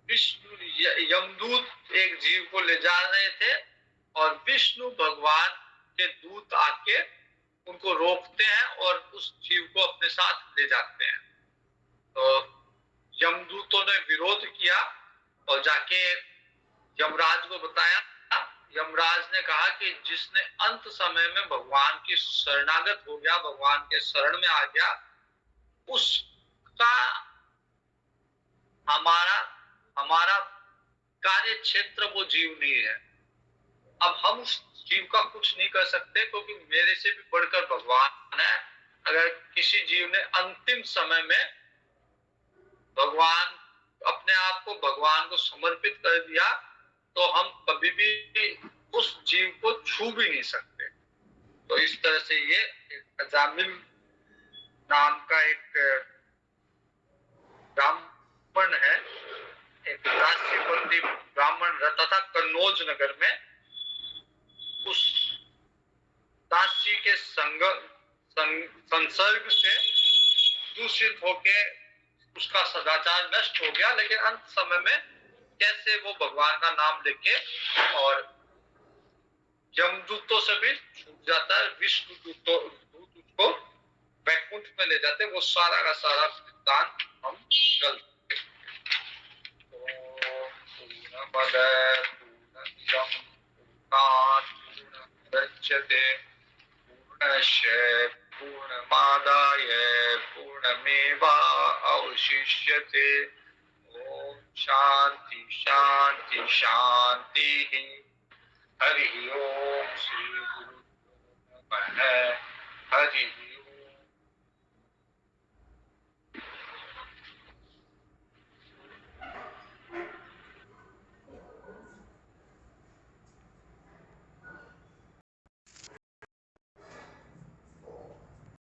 S1: विष्णु यमदूत एक जीव को ले जा रहे थे और विष्णु भगवान के दूत आके उनको रोकते हैं और उस जीव को अपने साथ ले जाते हैं। तो यमदूतों ने विरोध किया और जाके यमराज को बताया। यमराज ने कहा कि जिसने अंत समय में भगवान की शरणागत हो गया, भगवान के शरण में आ गया, उसका हमारा हमारा कार्य क्षेत्र वो जीव नहीं है। अब हम उस जीव का कुछ नहीं कर सकते क्योंकि मेरे से भी बढ़कर भगवान है। अगर किसी जीव ने अंतिम समय में भगवान, अपने आप को भगवान को समर्पित कर दिया तो हम कभी भी उस जीव को छू भी नहीं सकते। तो इस तरह से ये अजामिल नाम का एक ब्राह्मण है, एक राष्ट्रपति ब्राह्मण रहता था कन्नौज नगर में। उस दासी के संसर्ग से दूषित होके उसका सदाचार नष्ट हो गया, लेकिन अंत समय में कैसे वो भगवान का नाम लेके और यमदूतों से भी छूट जाता है, विष्णु दूत उसको वैकुंठ में ले जाते, वो सारा का सारा वृत्तांत हम कल पूर्णमादाय पूर्णमेवावशिष्यते। ओम शांति शांति शांति। हरि ओम श्री गुरु नमः। हरि